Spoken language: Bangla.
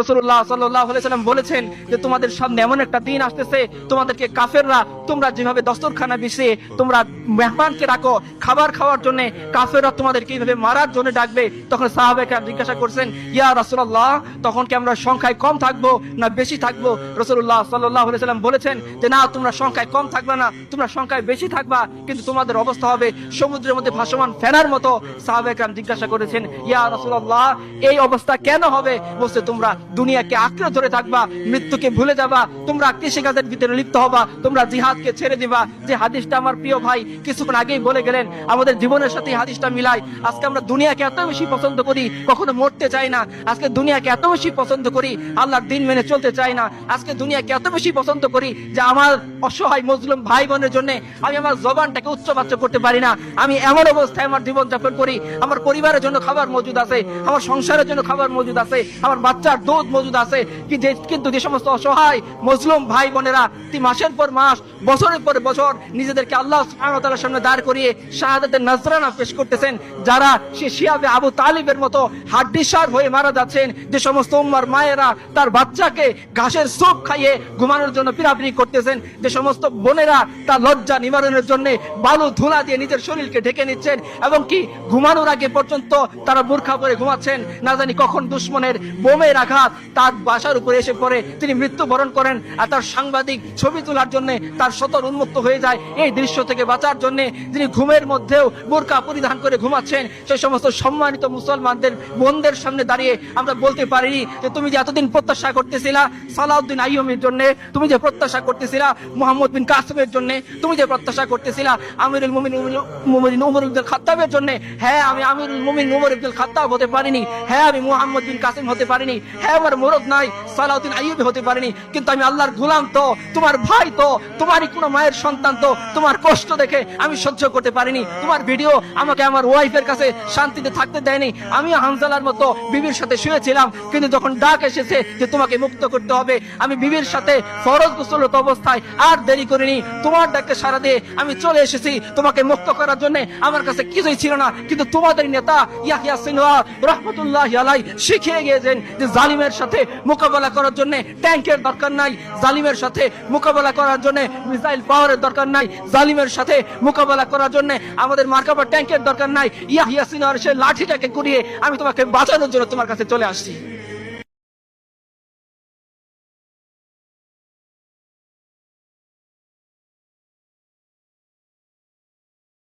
রাসূলুল্লাহ সাল্লাল্লাহু আলাইহি ওয়াসাল্লাম বলেছেন যে তোমাদের সামনে এমন একটা দিন আসতেছে, তোমাদেরকে কাফেররা, তোমরা যেভাবে দস্তরখানা বিছিয়ে তোমরা মেহমানকে রাখো খাবার খাওয়ার জন্য, কাফেররা তোমাদেরকে এইভাবে মারার জন্য ডাকবে। তখন সাহাবায়ে কেরাম জিজ্ঞাসা করছেন, ইয়া রাসূলুল্লাহ, তখন কি আমরা সংখ্যায় কম থাকবো না বেশি থাকবো? রাসূলুল্লাহ সাল্লাল্লাহু আলাইহি ওয়াসাল্লাম বলেছেন যে না, তোমরা সংখ্যায় কম থাকবে না, তোমরা সংখ্যায় বেশি থাকবা, কিন্তু তোমাদের অবস্থা হবে সমুদ্রের মধ্যে ভাসমান ফেনার মতো। সাহাবায়ে কেরাম জিজ্ঞাসা করেছেন, ইয়া রাসূলুল্লাহ, এই অবস্থা কেন হবে? বলছে তোমরা দুনিয়াকে আঁকড়ে ধরে থাকবা, মৃত্যুকে ভুলে যাবা, তোমরা কৃষিকাজের ভিতরে লিপ্ত হবা, তোমরা জিহাদকে ছেড়ে দিবা। যে হাদিসটা আমার প্রিয় ভাই কিছুক্ষণ আগেই বলে গেলেন, আমাদের জীবনের সাথে হাদিসটা মিলাই। আজকে আমরা দুনিয়াকে এত বেশি পছন্দ করি, কখনো মরতে চাই না। আজকে দুনিয়াকে এত বেশি পছন্দ করি, আল্লাহর দিন মেনে চলতে চাই না। আজকে দুনিয়াকে এত বেশি পছন্দ করি যে আমার অসহায় মজলুম ভাই বোনের জন্য আমি আমার জবানটাকে উচ্চবাচ্য করতে পারি না। আমি এমন অবস্থায় আমার জীবন যাপন করি, আমার পরিবারের জন্য খাবার মজুদ আছে, আমার সংসারের জন্য খাবার মজুদ আছে, আমার বাচ্চার দুধ মজুদ আছে, কিন্তু যে সমস্ত অসহায় মজলুম ভাই বোনেরা মাসের পর মাস, বছরের পর বছর নিজেদেরকে আল্লাহ সুবহানাহু ওয়া তাআলার সামনে দাঁড় করিয়ে শাহাদাতের নজরানা পেশ করতেছেন, যারা সে শিয়াবে আবু তালিবের মতো হাড্ডিসার হয়ে মারা যাচ্ছেন, যে সমস্ত উম্মার মায়েরা তার বাচ্চাকে ঘাসের স্যুপ খাইয়ে ঘুমানোর জন্য পিরাপিরি করতেছেন, যে সমস্ত বোনেরা তার লজ্জা নিবারণের জন্য বালু ধুলা দিয়ে নিজের শরীরকে ঢেকে নিচ্ছেন, এবং কি ঘুমানোর আগে পর্যন্ত তারা বোরখা পরে ঘুমাচ্ছেন, না জানি কখন দুশ্মনের বোমের আঘাত তার বাসার উপরে এসে পড়ে তিনি মৃত্যুবরণ করেন, আর তার সাংবাদিক ছবি তোলার জন্য তার সতর উন্মুক্ত হয়ে যায়। এই দৃশ্য থেকে বাঁচার জন্য যিনি ঘুমের মধ্যেও বোরকা পরিধান করে ঘুমাচ্ছেন, সেই সমস্ত সম্মানিত মুসলমানদের বোনদের সামনে দাঁড়িয়ে আমরা বলতে পারি যে তুমি যে এতদিন প্রত্যাশা করতেছিলা সালাউদ্দিন আইয়ুবীর জন্য, তুমি যে প্রত্যাশা করতেছিলা মুহাম্মদ বিন কাসিমের জন্য, তুমি যে প্রত্যাশা করতেছিলা আমিরুল মুমিনিন উমর ইবনে খাত্তাবের জন্য, হ্যাঁ আমি আমিরুল মুমিনিন উমর ইবনে খাত্তাব হতে পারিনি, হ্যাঁ আমি মুহাম্মদ বিন কাসিম হতে পারিনি, হ্যাঁ আমার মুরদ নাই সালাউদ্দিন আইয়ুবী হতে পারিনি, কিন্তু আমি আল্লাহর গোলাম তো, তোমার ভাই তো, তোমারই কোনো মায়ের সন্তান তো, তোমার কষ্ট দেখে আমি সহ্য করতে পারিনি, তোমার ভিডিও আমাকে আমার ওয়াইফের কাছে শান্তিতে থাকতে দেয়নি। আমিও হানজালার মতো বিবির সাথে শুয়েছিলাম, কিন্তু যখন ডাক এসেছে যে তোমাকে মুক্ত করতে হবে, আমি বিবির সাথে ফরজ গোসলত অবস্থায় আর দেরি করিনি, তোমার ডাকে সাড়া দিয়ে আমি চলে এসেছি তোমাকে মুক্ত করার জন্য। আমার কাছে কিছুই ছিল না, কিন্তু তোমাদের নেতা ইয়াহইয়া সিনওয়ার রাহমাতুল্লাহি আলাইহি শিখিয়ে গিয়েছেন যে জালিমের সাথে মোকাবেলা করার জন্য ট্যাঙ্কের দরকার নাই, জালিমের সাথে মোকাবেলা করার জন্য মিসাইল পাওয়ারের দরকার নাই, জালিমের সাথে মোকাবেলা করার জন্য আমাদের মার্কাবা ট্যাঙ্কের দরকার নাই। ইয়াহইয়া সিনওয়ার সেই লাঠিটাকে কুড়িয়ে আমি তোমাকে বাঁচানোর জন্য তোমার কাছে চলে আসছি।